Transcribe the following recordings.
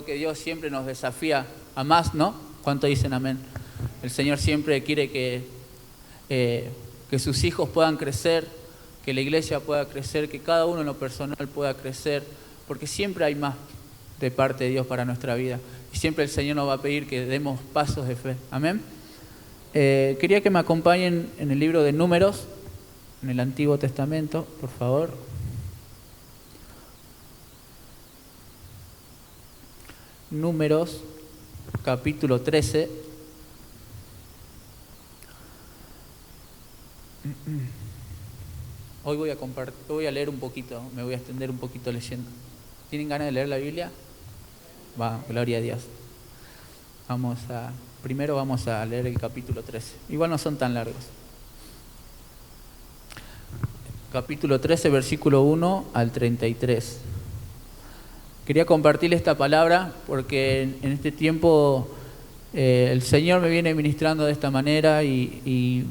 que Dios siempre nos desafía a más, ¿no? ¿Cuánto dicen amén? El Señor siempre quiere que sus hijos puedan crecer, que la iglesia pueda crecer, que cada uno en lo personal pueda crecer, porque siempre hay más de parte de Dios para nuestra vida. Y siempre el Señor nos va a pedir que demos pasos de fe. Amén. Quería que me acompañen en el libro de Números, en el Antiguo Testamento, por favor. Números, capítulo 13. Hoy voy a leer un poquito, me voy a extender un poquito leyendo. ¿Tienen ganas de leer la Biblia? Va, gloria a Dios. Primero vamos a leer el capítulo 13. Igual no son tan largos. Capítulo 13, versículo 1 al 33. Quería compartirle esta palabra porque en este tiempo el Señor me viene ministrando de esta manera y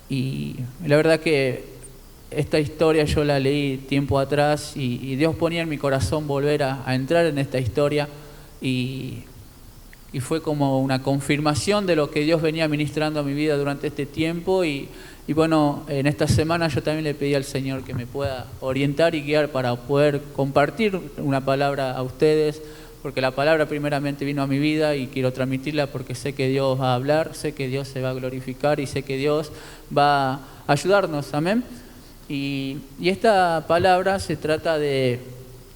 la verdad que esta historia yo la leí tiempo atrás y Dios ponía en mi corazón volver a entrar en esta historia y fue como una confirmación de lo que Dios venía ministrando a mi vida durante este tiempo y bueno, en esta semana yo también le pedí al Señor que me pueda orientar y guiar para poder compartir una palabra a ustedes, porque la palabra primeramente vino a mi vida y quiero transmitirla porque sé que Dios va a hablar, sé que Dios se va a glorificar y sé que Dios va a ayudarnos, amén. Y esta palabra se trata de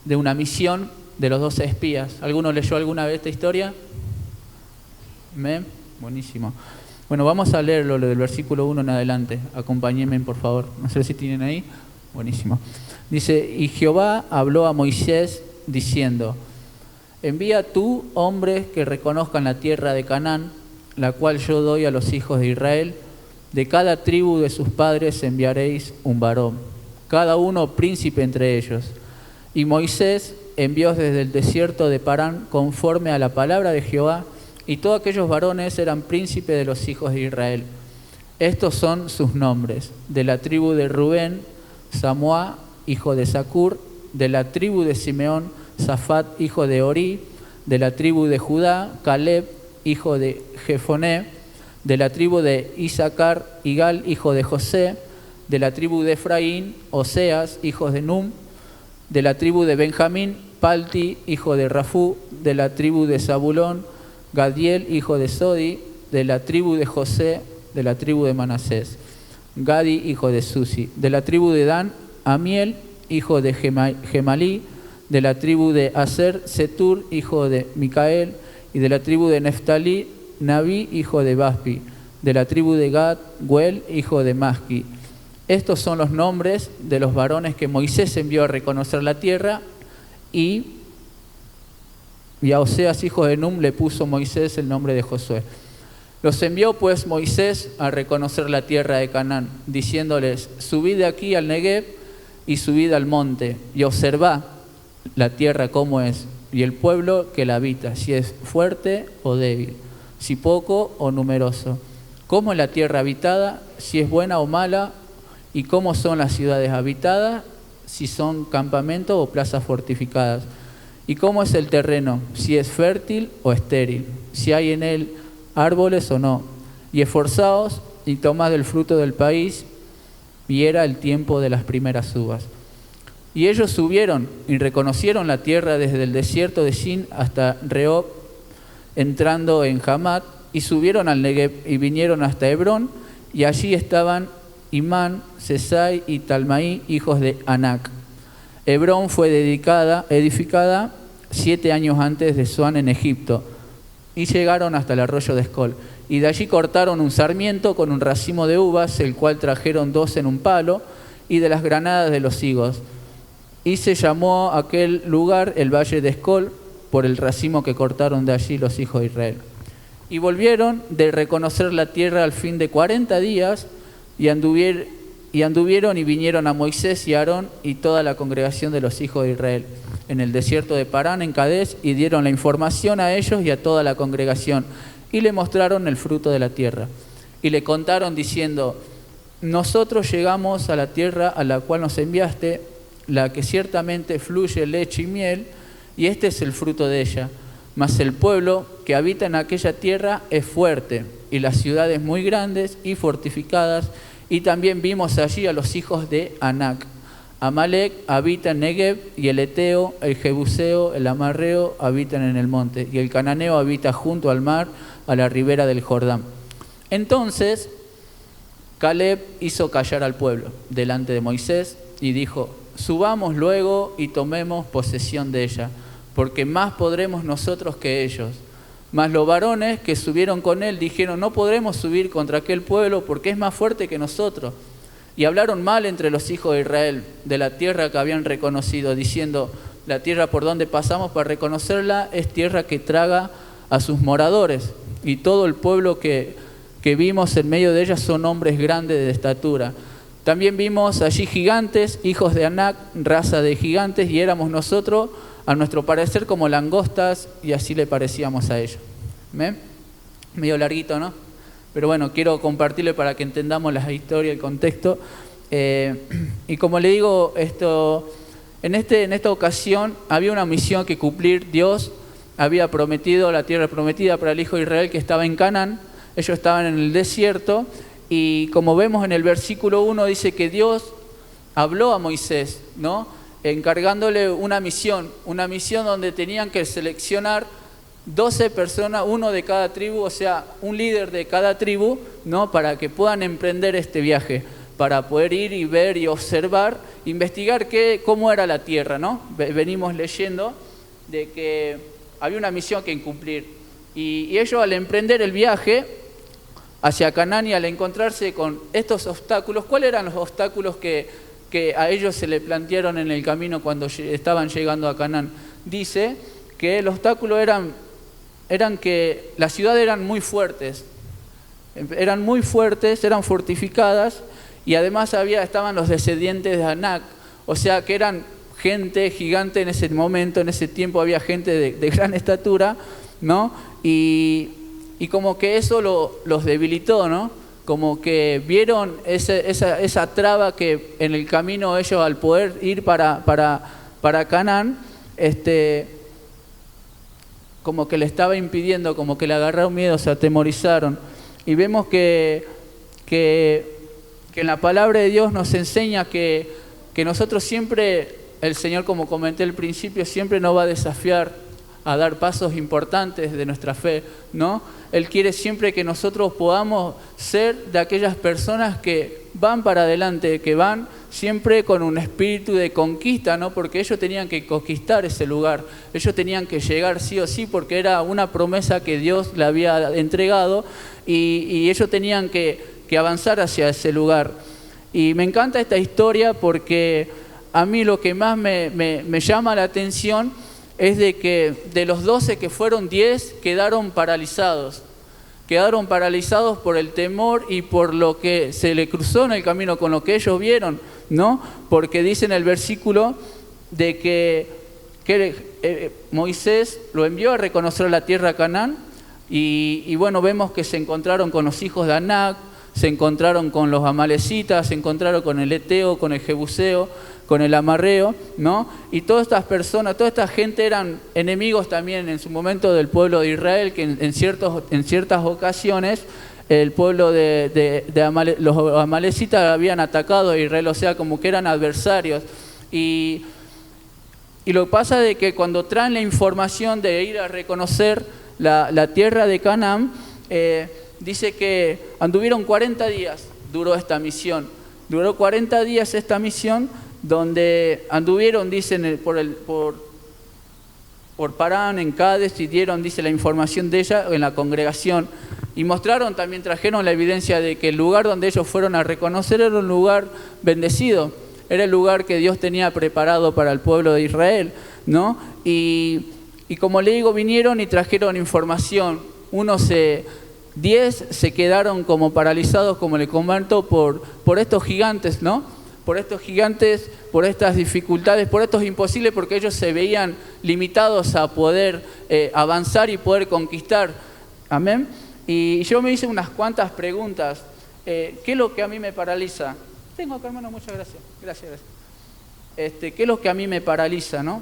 una misión de los 12 espías. ¿Alguno leyó alguna vez esta historia? ¿Amén? Buenísimo. Bueno, vamos a leerlo del versículo 1 en adelante. Acompáñenme, por favor. No sé si tienen ahí. Buenísimo. Dice, y Jehová habló a Moisés diciendo, envía tú hombres que reconozcan la tierra de Canaán, la cual yo doy a los hijos de Israel. De cada tribu de sus padres enviaréis un varón, cada uno príncipe entre ellos. Y Moisés envió desde el desierto de Parán conforme a la palabra de Jehová, y todos aquellos varones eran príncipes de los hijos de Israel. Estos son sus nombres: de la tribu de Rubén, Samuá, hijo de Zacur; de la tribu de Simeón, Safat, hijo de Orí; de la tribu de Judá, Caleb, hijo de Jefoné; de la tribu de Isaacar, Igal, hijo de José; de la tribu de Efraín, Oseas, hijo de Num; de la tribu de Benjamín, Palti, hijo de Rafú; de la tribu de Zabulón, Gadiel, hijo de Sodi; de la tribu de José; de la tribu de Manasés, Gadi, hijo de Susi; de la tribu de Dan, Amiel, hijo de Gemalí; de la tribu de Aser, Setur, hijo de Micael; y de la tribu de Neftalí, Nabí, hijo de Baspi; de la tribu de Gad, Guel, hijo de Masqui. Estos son los nombres de los varones que Moisés envió a reconocer la tierra, y a Oseas, hijo de Num, le puso Moisés el nombre de Josué. Los envió pues Moisés a reconocer la tierra de Canaán, diciéndoles, subid de aquí al Negev y subid al monte, y observad la tierra cómo es, y el pueblo que la habita, si es fuerte o débil, si poco o numeroso, cómo es la tierra habitada, si es buena o mala, y cómo son las ciudades habitadas, si son campamentos o plazas fortificadas, y cómo es el terreno, si es fértil o estéril, si hay en él árboles o no, y esforzaos y tomad del fruto del país. Y era el tiempo de las primeras uvas. Y ellos subieron y reconocieron la tierra desde el desierto de Sin hasta Rehob, entrando en Hamat, y subieron al Negev y vinieron hasta Hebrón, y allí estaban Imán, Sesai y Talmaí, hijos de Anac. Hebrón fue edificada 7 años antes de Zoán en Egipto, y llegaron hasta el arroyo de Escol. Y de allí cortaron un sarmiento con un racimo de uvas, el cual trajeron 2 en un palo, y de las granadas de los higos. Y se llamó aquel lugar el Valle de Escol, por el racimo que cortaron de allí los hijos de Israel. Y volvieron de reconocer la tierra al fin de 40 días, y anduvieron y vinieron a Moisés y a Aarón y toda la congregación de los hijos de Israel en el desierto de Parán, en Cades, y dieron la información a ellos y a toda la congregación, y le mostraron el fruto de la tierra. Y le contaron diciendo, nosotros llegamos a la tierra a la cual nos enviaste, la que ciertamente fluye leche y miel, y este es el fruto de ella. Mas el pueblo que habita en aquella tierra es fuerte, y las ciudades muy grandes y fortificadas, y también vimos allí a los hijos de Anac. Amalek habita en Negev, y el Eteo, el Jebuseo, el Amarreo habitan en el monte, y el Cananeo habita junto al mar, a la ribera del Jordán. Entonces Caleb hizo callar al pueblo delante de Moisés y dijo: subamos luego y tomemos posesión de ella, porque más podremos nosotros que ellos. Mas los varones que subieron con él dijeron: no podremos subir contra aquel pueblo, porque es más fuerte que nosotros. Y hablaron mal entre los hijos de Israel de la tierra que habían reconocido, diciendo: la tierra por donde pasamos para reconocerla es tierra que traga a sus moradores, y todo el pueblo que vimos en medio de ella son hombres grandes de estatura. También vimos allí gigantes, hijos de Anac, raza de gigantes, y éramos nosotros, a nuestro parecer, como langostas, y así le parecíamos a ellos. ¿Ven? Medio larguito, ¿no? Pero bueno, quiero compartirle para que entendamos la historia, el contexto. Y como le digo, en esta ocasión había una misión que cumplir. Dios había prometido la tierra prometida para el hijo de Israel, que estaba en Canaán. Ellos estaban en el desierto, y como vemos en el versículo 1, dice que Dios habló a Moisés, ¿no?, encargándole una misión donde tenían que seleccionar 12 personas, uno de cada tribu, o sea, un líder de cada tribu, ¿no?, para que puedan emprender este viaje, para poder ir y ver y observar, investigar cómo era la tierra, ¿no? Venimos leyendo de que había una misión que cumplir. Y ellos, al emprender el viaje hacia Canaán y al encontrarse con estos obstáculos, ¿cuáles eran los obstáculos que a ellos se le plantearon en el camino cuando estaban llegando a Canaán? Dice que el obstáculo eran que las ciudades eran muy fuertes, eran fortificadas, y además estaban los descendientes de Anac, o sea que eran gente gigante en ese momento, en ese tiempo había gente de gran estatura, ¿no? Y como que eso los debilitó, ¿no? Como que vieron esa traba que en el camino ellos, al poder ir para Canaán, como que le estaba impidiendo, como que le agarraron miedo, se atemorizaron. Y vemos que en la palabra de Dios nos enseña que nosotros siempre, el Señor, como comenté al principio, siempre nos va a desafiar a dar pasos importantes de nuestra fe, ¿no? Él quiere siempre que nosotros podamos ser de aquellas personas que van para adelante, que van siempre con un espíritu de conquista, ¿no? Porque ellos tenían que conquistar ese lugar, ellos tenían que llegar sí o sí, porque era una promesa que Dios le había entregado, y ellos tenían que avanzar hacia ese lugar. Y me encanta esta historia porque a mí lo que más me llama la atención es de que de los 12 que fueron, 10 quedaron paralizados por el temor y por lo que se le cruzó en el camino, con lo que ellos vieron, ¿no? Porque dice en el versículo de que Moisés lo envió a reconocer la tierra Canaán, y bueno, vemos que se encontraron con los hijos de Anac, se encontraron con los amalecitas, se encontraron con el Eteo, con el Jebuseo, con el Amarreo, ¿no? Y todas estas personas, toda esta gente eran enemigos también en su momento del pueblo de Israel, que en ciertas ocasiones el pueblo los amalecitas habían atacado a Israel, o sea, como que eran adversarios. Y lo que pasa es que cuando traen la información de ir a reconocer la tierra de Canaán, dice que anduvieron 40 días, duró esta misión. Duró 40 días esta misión, donde anduvieron, dicen, por Parán, en Cádiz, y dieron, dice, la información de ella en la congregación. Y trajeron la evidencia de que el lugar donde ellos fueron a reconocer era un lugar bendecido. Era el lugar que Dios tenía preparado para el pueblo de Israel, ¿no? Y como le digo, vinieron y trajeron información. 10 se quedaron como paralizados, como le comento, por estos gigantes, ¿no? Por estos gigantes, por estas dificultades, por estos imposibles, porque ellos se veían limitados a poder avanzar y poder conquistar. Amén. Y yo me hice unas cuantas preguntas. ¿Qué es lo que a mí me paraliza? Tengo acá, hermano, muchas gracias. Gracias. ¿Qué es lo que a mí me paraliza, no?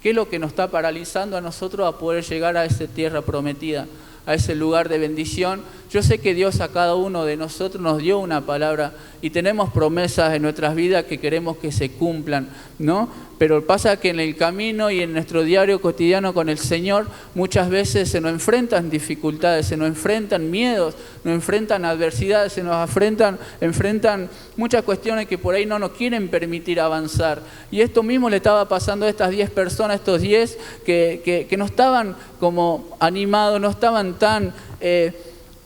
¿Qué es lo que nos está paralizando a nosotros a poder llegar a esa tierra prometida, a ese lugar de bendición? Yo sé que Dios a cada uno de nosotros nos dio una palabra y tenemos promesas en nuestras vidas que queremos que se cumplan, ¿no? Pero pasa que en el camino y en nuestro diario cotidiano con el Señor muchas veces se nos enfrentan dificultades, se nos enfrentan miedos, nos enfrentan adversidades, se nos enfrentan muchas cuestiones que por ahí no nos quieren permitir avanzar. Y esto mismo le estaba pasando a estas 10 personas, estos 10 que no estaban como animados, no estaban tan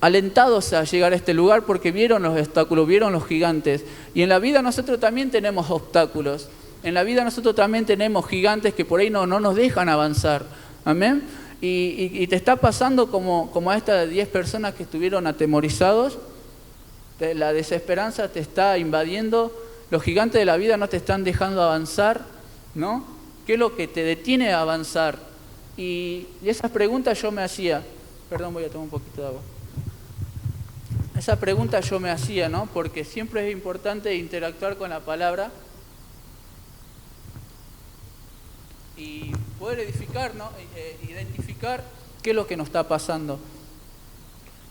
alentados a llegar a este lugar porque vieron los obstáculos, vieron los gigantes. Y en la vida nosotros también tenemos obstáculos. En la vida nosotros también tenemos gigantes que por ahí no nos dejan avanzar. Amén. Y te está pasando como a estas 10 personas que estuvieron atemorizados. La desesperanza te está invadiendo. Los gigantes de la vida no te están dejando avanzar, ¿no? ¿Qué es lo que te detiene a avanzar? Y esas preguntas yo me hacía. Perdón, voy a tomar un poquito de agua. Esa pregunta yo me hacía, ¿no? Porque siempre es importante interactuar con la palabra y poder edificar, ¿no? Identificar qué es lo que nos está pasando.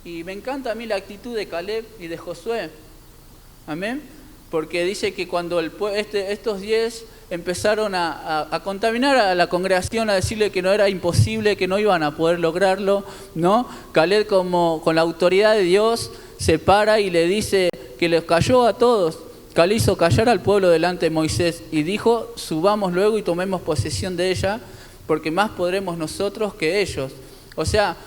Y me encanta a mí la actitud de Caleb y de Josué. Amén. Porque dice que cuando estos 10 empezaron a contaminar a la congregación, a decirle que no era imposible, que no iban a poder lograrlo, ¿no? Caleb, como con la autoridad de Dios, se para y le dice que les cayó a todos. Caleb hizo callar al pueblo delante de Moisés y dijo: subamos luego y tomemos posesión de ella, porque más podremos nosotros que ellos. O sea,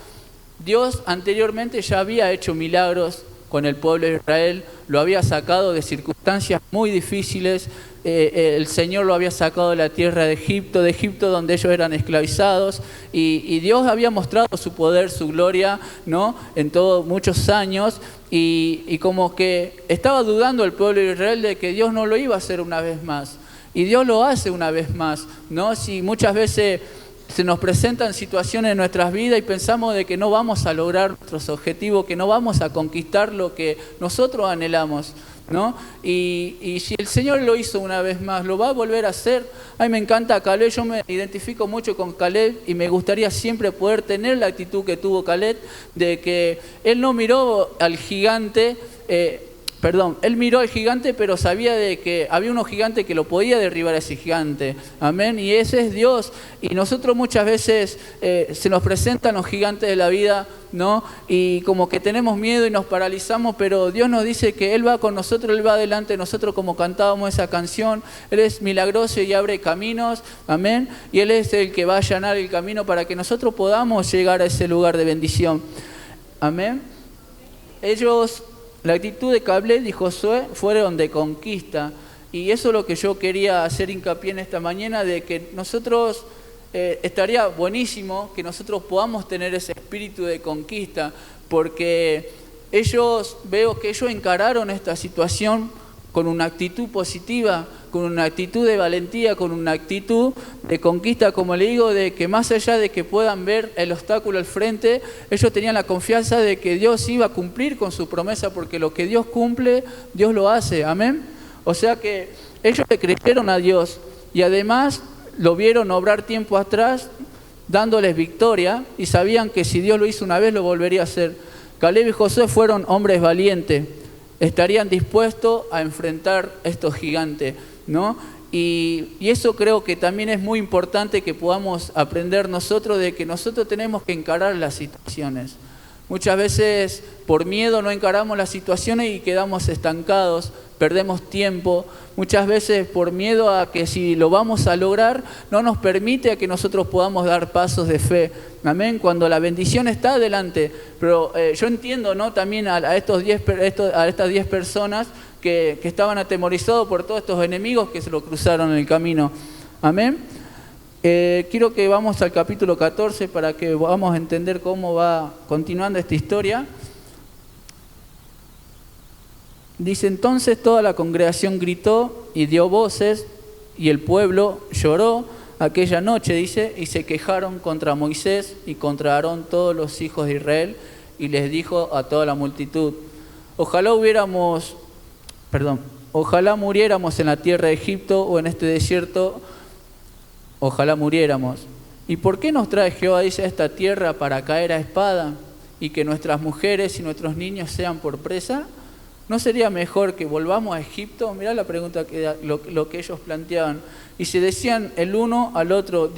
Dios anteriormente ya había hecho milagros con el pueblo de Israel, lo había sacado de circunstancias muy difíciles. El Señor lo había sacado de la tierra de Egipto donde ellos eran esclavizados, y Dios había mostrado su poder, su gloria, ¿no? En todos muchos años, y como que estaba dudando el pueblo de Israel de que Dios no lo iba a hacer una vez más, y Dios lo hace una vez más, ¿no? Si muchas veces se nos presentan situaciones en nuestras vidas y pensamos de que no vamos a lograr nuestros objetivos, que no vamos a conquistar lo que nosotros anhelamos, ¿no? Y si el Señor lo hizo una vez más, lo va a volver a hacer. A mí me encanta Caleb, yo me identifico mucho con Caleb y me gustaría siempre poder tener la actitud que tuvo Caleb, de que él no miró al gigante, él miró al gigante, pero sabía de que había unos gigantes que lo podía derribar a ese gigante. Amén. Y ese es Dios. Y nosotros muchas veces se nos presentan los gigantes de la vida, ¿no? Y como que tenemos miedo y nos paralizamos, pero Dios nos dice que Él va con nosotros, Él va delante de nosotros, como cantábamos esa canción. Él es milagroso y abre caminos. Amén. Y Él es el que va a allanar el camino para que nosotros podamos llegar a ese lugar de bendición. Amén. La actitud de Caleb y Josué fueron de conquista, y eso es lo que yo quería hacer hincapié en esta mañana, de que nosotros estaría buenísimo que nosotros podamos tener ese espíritu de conquista, porque veo que ellos encararon esta situación con una actitud positiva, con una actitud de valentía, con una actitud de conquista, como le digo, de que más allá de que puedan ver el obstáculo al frente, ellos tenían la confianza de que Dios iba a cumplir con su promesa, porque lo que Dios cumple, Dios lo hace. Amén. O sea que ellos le creyeron a Dios y además lo vieron obrar tiempo atrás, dándoles victoria, y sabían que si Dios lo hizo una vez, lo volvería a hacer. Caleb y Josué fueron hombres valientes, estarían dispuestos a enfrentar estos gigantes, ¿no? Y eso creo que también es muy importante que podamos aprender nosotros, de que nosotros tenemos que encarar las situaciones. Muchas veces por miedo no encaramos las situaciones y quedamos estancados, perdemos tiempo. Muchas veces por miedo a que si lo vamos a lograr, no nos permite a que nosotros podamos dar pasos de fe. Amén. Cuando la bendición está adelante. Pero yo entiendo, ¿no? También a estas 10 personas que estaban atemorizados por todos estos enemigos que se lo cruzaron en el camino. Amén. Quiero que vamos al capítulo 14 para que podamos entender cómo va continuando esta historia. Dice: entonces toda la congregación gritó y dio voces, y el pueblo lloró aquella noche, dice, y se quejaron contra Moisés y contra Aarón todos los hijos de Israel, y les dijo a toda la multitud: ojalá muriéramos en la tierra de Egipto o en este desierto, ojalá muriéramos. ¿Y por qué nos trae Jehová, dice, a esta tierra para caer a espada y que nuestras mujeres y nuestros niños sean por presa? ¿No sería mejor que volvamos a Egipto? Mirá la pregunta, lo que ellos planteaban. Y se decían el uno al otro,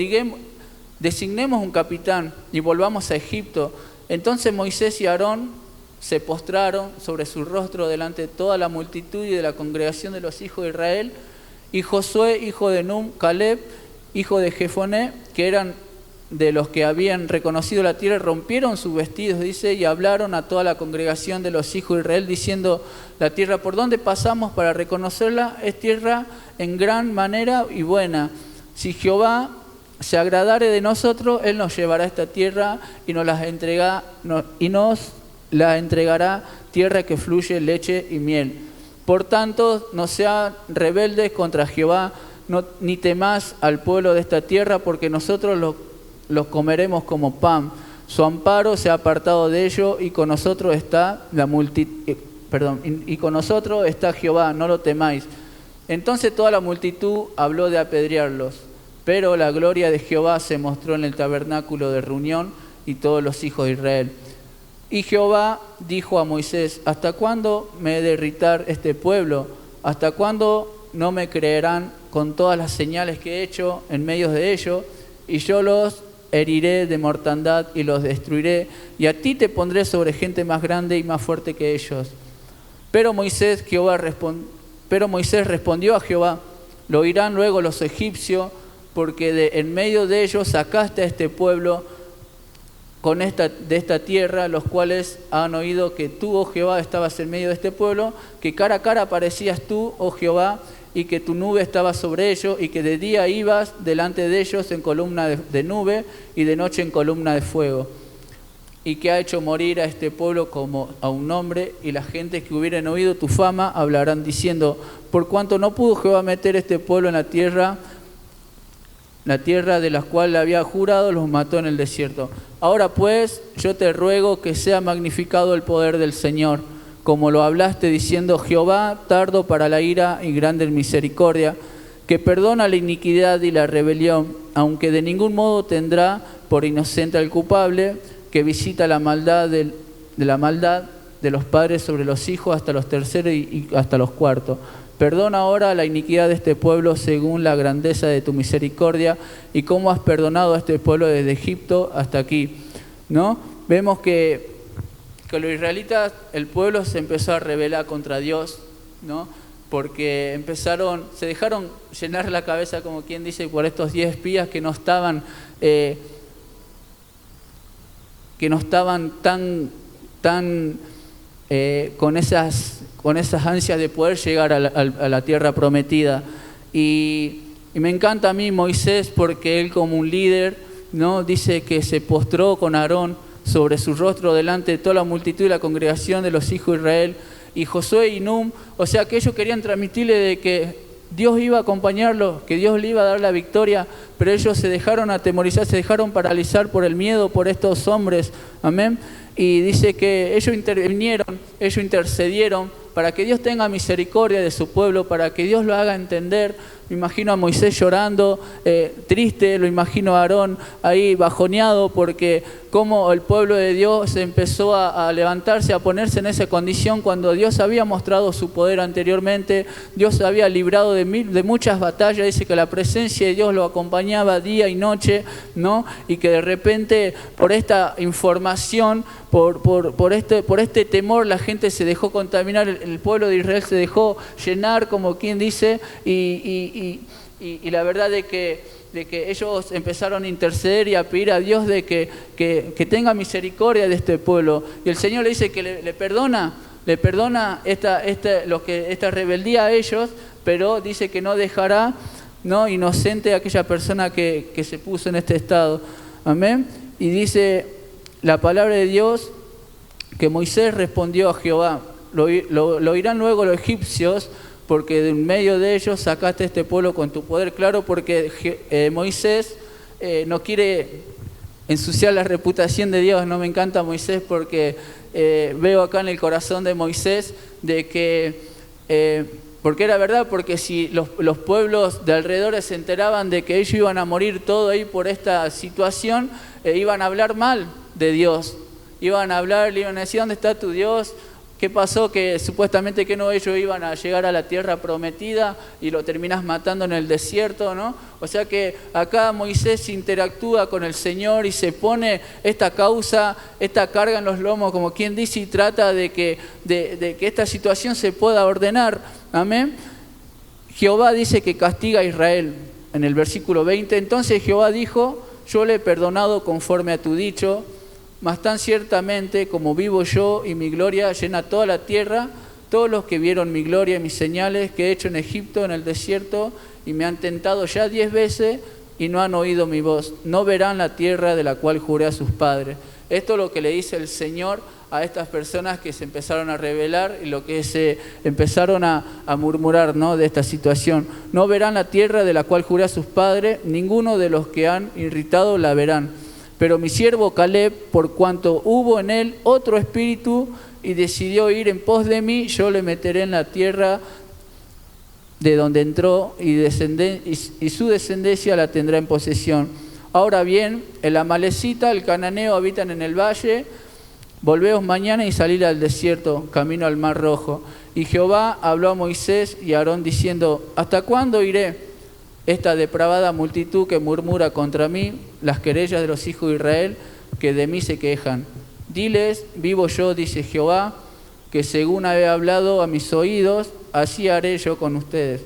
designemos un capitán y volvamos a Egipto. Entonces Moisés y Aarón se postraron sobre su rostro delante de toda la multitud y de la congregación de los hijos de Israel. Y Josué, hijo de Nun, Caleb, hijo de Jefoné, que eran de los que habían reconocido la tierra, rompieron sus vestidos, dice, y hablaron a toda la congregación de los hijos de Israel, diciendo, la tierra por donde pasamos para reconocerla es tierra en gran manera y buena. Si Jehová se agradare de nosotros, Él nos llevará a esta tierra y nos la entregará tierra que fluye leche y miel. Por tanto, no sean rebeldes contra Jehová, ni temás al pueblo de esta tierra, porque nosotros los comeremos como pan. Su amparo se ha apartado de ellos y con nosotros está y con nosotros está Jehová, no lo temáis. Entonces toda la multitud habló de apedrearlos, pero la gloria de Jehová se mostró en el tabernáculo de reunión y todos los hijos de Israel. Y Jehová dijo a Moisés, ¿hasta cuándo me he de irritar este pueblo? ¿Hasta cuándo no me creerán con todas las señales que he hecho en medio de ellos? Y yo los heriré de mortandad y los destruiré, y a ti te pondré sobre gente más grande y más fuerte que ellos. Pero Moisés respondió a Jehová, lo oirán luego los egipcios, porque en medio de ellos sacaste a este pueblo de esta tierra, los cuales han oído que tú, oh Jehová, estabas en medio de este pueblo, que cara a cara aparecías tú, oh Jehová, y que tu nube estaba sobre ellos, y que de día ibas delante de ellos en columna de nube, y de noche en columna de fuego. Y que ha hecho morir a este pueblo como a un hombre, y las gentes que hubieran oído tu fama hablarán diciendo, por cuanto no pudo Jehová meter este pueblo en la tierra de la cual le había jurado, los mató en el desierto. Ahora pues, yo te ruego que sea magnificado el poder del Señor, como lo hablaste diciendo, Jehová, tardo para la ira y grande en misericordia, que perdona la iniquidad y la rebelión, aunque de ningún modo tendrá por inocente al culpable, que visita la maldad de los padres sobre los hijos hasta los terceros y hasta los cuartos. Perdona ahora la iniquidad de este pueblo según la grandeza de tu misericordia y cómo has perdonado a este pueblo desde Egipto hasta aquí, ¿no? Vemos que los israelitas, el pueblo se empezó a rebelar contra Dios, ¿no? Porque se dejaron llenar la cabeza, como quien dice, por estos 10 espías que no estaban tan con esas ansias de poder llegar a la tierra prometida. Y me encanta a mí Moisés, porque él como un líder, ¿no? Dice que se postró con Aarón sobre su rostro delante de toda la multitud y la congregación de los hijos de Israel, y Josué y Nun, o sea que ellos querían transmitirle de que Dios iba a acompañarlos, que Dios le iba a dar la victoria, pero ellos se dejaron atemorizar, se dejaron paralizar por el miedo, por estos hombres, amén. Y dice que ellos intervinieron, ellos intercedieron para que Dios tenga misericordia de su pueblo, para que Dios lo haga entender. Me imagino a Moisés llorando, triste, lo imagino a Aarón ahí bajoneado, porque como el pueblo de Dios empezó a levantarse, a ponerse en esa condición cuando Dios había mostrado su poder anteriormente. Dios había librado de muchas batallas, dice que la presencia de Dios lo acompañaba día y noche, ¿no? Y que de repente por esta información, por este temor, la gente se dejó contaminar, el pueblo de Israel se dejó llenar, como quien dice, y la verdad de que ellos empezaron a interceder y a pedir a Dios de que tenga misericordia de este pueblo. Y el Señor le dice que le perdona esta rebeldía a ellos, pero dice que no dejará, ¿no?, inocente a aquella persona que se puso en este estado. Amén. Y dice la palabra de Dios que Moisés respondió a Jehová, lo oirán luego los egipcios, porque de en medio de ellos sacaste este pueblo con tu poder. Claro, porque Moisés no quiere ensuciar la reputación de Dios. No me encanta Moisés porque veo acá en el corazón de Moisés de que Porque era verdad, porque si los pueblos de alrededor se enteraban de que ellos iban a morir todo ahí por esta situación, iban a hablar mal de Dios. Iban a hablar, le iban a decir, ¿dónde está tu Dios? ¿Qué pasó? Que supuestamente que no ellos iban a llegar a la tierra prometida y lo terminás matando en el desierto, ¿no? O sea que acá Moisés interactúa con el Señor y se pone esta causa, esta carga en los lomos, como quien dice, y trata de que esta situación se pueda ordenar. Amén. Jehová dice que castiga a Israel. En el versículo 20, entonces Jehová dijo, yo le he perdonado conforme a tu dicho, mas tan ciertamente como vivo yo y mi gloria llena toda la tierra, todos los que vieron mi gloria y mis señales que he hecho en Egipto, en el desierto, y me han tentado ya 10 veces y no han oído mi voz, no verán la tierra de la cual juré a sus padres. Esto es lo que le dice el Señor a estas personas que se empezaron a rebelar y lo que se empezaron a murmurar, ¿no?, de esta situación. No verán la tierra de la cual juré a sus padres, ninguno de los que han irritado la verán. Pero mi siervo Caleb, por cuanto hubo en él otro espíritu y decidió ir en pos de mí, yo le meteré en la tierra de donde entró y su descendencia la tendrá en posesión. Ahora bien, el amalecita, el cananeo habitan en el valle. Volveos mañana y salid al desierto, camino al mar rojo. Y Jehová habló a Moisés y a Aarón diciendo, ¿hasta cuándo iré? Esta depravada multitud que murmura contra mí, las querellas de los hijos de Israel, que de mí se quejan. Diles, vivo yo, dice Jehová, que según he hablado a mis oídos, así haré yo con ustedes.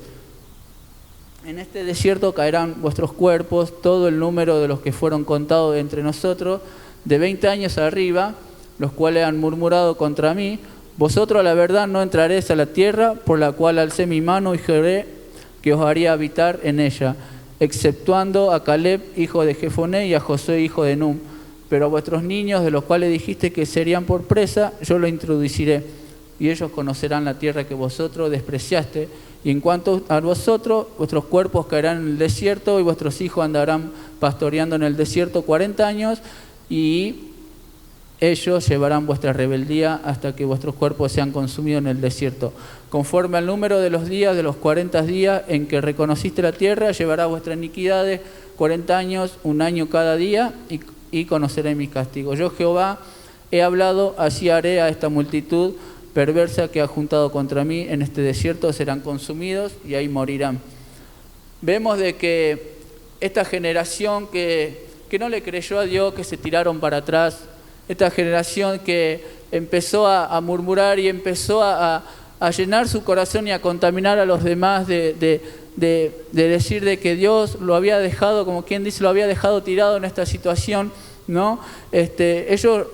En este desierto caerán vuestros cuerpos, todo el número de los que fueron contados entre nosotros, de 20 años arriba, los cuales han murmurado contra mí. Vosotros a la verdad no entraréis a la tierra, por la cual alcé mi mano y juré que os haría habitar en ella, exceptuando a Caleb, hijo de Jefoné, y a Josué, hijo de Nun. Pero a vuestros niños, de los cuales dijiste que serían por presa, yo los introduciré, y ellos conocerán la tierra que vosotros despreciaste. Y en cuanto a vosotros, vuestros cuerpos caerán en el desierto, y vuestros hijos andarán pastoreando en el desierto 40 años, y ellos llevarán vuestra rebeldía hasta que vuestros cuerpos sean consumidos en el desierto. Conforme al número de los días, de los 40 días en que reconociste la tierra, llevará vuestras iniquidades 40 años, un año cada día, y conoceré mis castigos. Yo, Jehová, he hablado, así haré a esta multitud perversa que ha juntado contra mí en este desierto, serán consumidos y ahí morirán. Vemos de que esta generación que no le creyó a Dios, que se tiraron para atrás, esta generación que empezó a murmurar y empezó a llenar su corazón y a contaminar a los demás de decir de que Dios lo había dejado, como quien dice, lo había dejado tirado en esta situación, ¿no? Ellos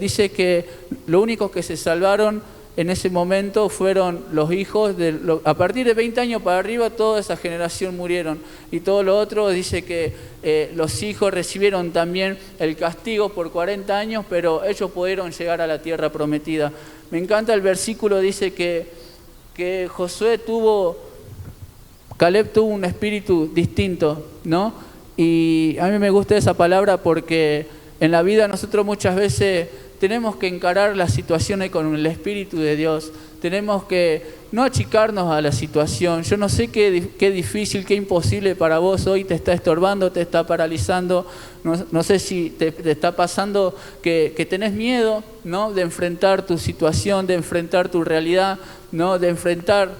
dice que lo único que se salvaron en ese momento fueron los hijos, a partir de 20 años para arriba toda esa generación murieron, y todo lo otro dice que los hijos recibieron también el castigo por 40 años, pero ellos pudieron llegar a la tierra prometida. Me encanta el versículo, dice que Caleb tuvo un espíritu distinto, ¿no? Y a mí me gusta esa palabra porque en la vida nosotros muchas veces tenemos que encarar las situaciones con el Espíritu de Dios. Tenemos que no achicarnos a la situación. Yo no sé qué difícil, qué imposible para vos hoy te está estorbando, te está paralizando. No sé si te está pasando que tenés miedo, ¿no?, de enfrentar tu situación, de enfrentar tu realidad, ¿no?, de enfrentar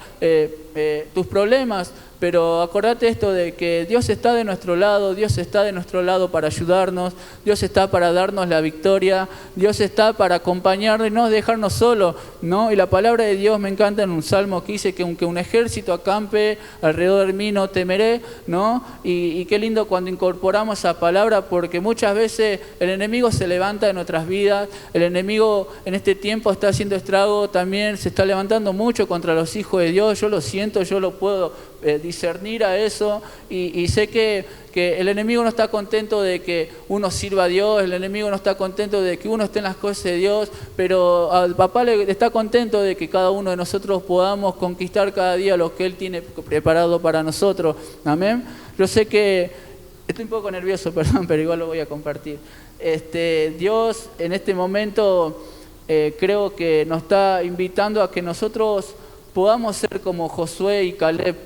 tus problemas. Pero acordate esto de que Dios está de nuestro lado, Dios está de nuestro lado para ayudarnos, Dios está para darnos la victoria, Dios está para acompañarnos y no dejarnos solos, ¿no? Y la palabra de Dios me encanta en un salmo que dice que aunque un ejército acampe alrededor de mí no temeré, ¿no? Y qué lindo cuando incorporamos esa palabra, porque muchas veces el enemigo se levanta en nuestras vidas, el enemigo en este tiempo está haciendo estrago, también se está levantando mucho contra los hijos de Dios. Yo lo siento, yo lo puedo discernir a eso, y sé que el enemigo no está contento de que uno sirva a Dios, el enemigo no está contento de que uno esté en las cosas de Dios, pero al papá le está contento de que cada uno de nosotros podamos conquistar cada día lo que Él tiene preparado para nosotros. Amén. Yo sé que estoy un poco nervioso, perdón, pero igual lo voy a compartir. Dios en este momento creo que nos está invitando a que nosotros podamos ser como Josué y Caleb,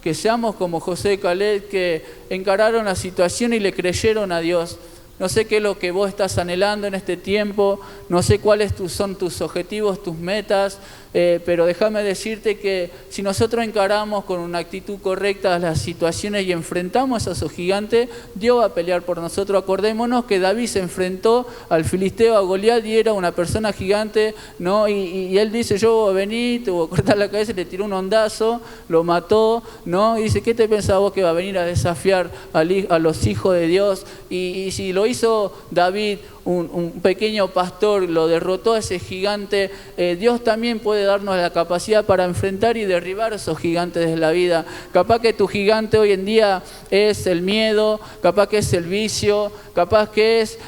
que seamos como Josué y Caleb, que encararon la situación y le creyeron a Dios. No sé qué es lo que vos estás anhelando en este tiempo, no sé cuáles son tus objetivos, tus metas, pero déjame decirte que si nosotros encaramos con una actitud correcta las situaciones y enfrentamos a esos gigantes, Dios va a pelear por nosotros. Acordémonos que David se enfrentó al filisteo, a Goliat, y era una persona gigante, ¿no? Y él dice, yo voy a venir, te voy a cortar la cabeza, le tiró un hondazo, lo mató, ¿no? Y dice, ¿qué te pensás vos que va a venir a desafiar a los hijos de Dios? Y si lo hizo David, un pequeño pastor, lo derrotó a ese gigante, Dios también puede darnos la capacidad para enfrentar y derribar esos gigantes de la vida. Capaz que tu gigante hoy en día es el miedo, capaz que es el vicio, capaz que es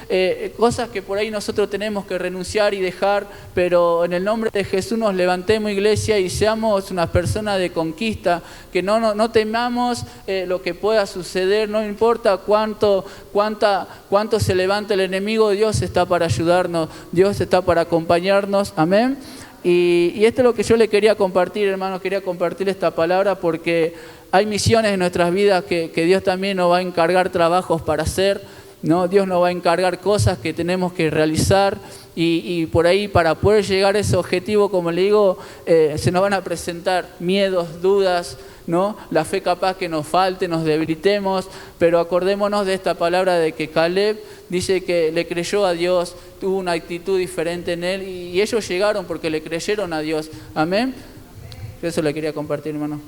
cosas que por ahí nosotros tenemos que renunciar y dejar, pero en el nombre de Jesús nos levantemos, iglesia, y seamos una persona de conquista, que no temamos lo que pueda suceder, no importa cuánto se levante el enemigo, Dios está para ayudarnos, Dios está para acompañarnos, amén. Y esto es lo que yo le quería compartir, hermanos, quería compartir esta palabra porque hay misiones en nuestras vidas que Dios también nos va a encargar trabajos para hacer, ¿no? Dios nos va a encargar cosas que tenemos que realizar y por ahí para poder llegar a ese objetivo, como le digo, se nos van a presentar miedos, dudas, ¿no? La fe capaz que nos falte, nos debilitemos, pero acordémonos de esta palabra de que Caleb dice que le creyó a Dios, tuvo una actitud diferente en él y ellos llegaron porque le creyeron a Dios. Amén. Eso le quería compartir, hermano.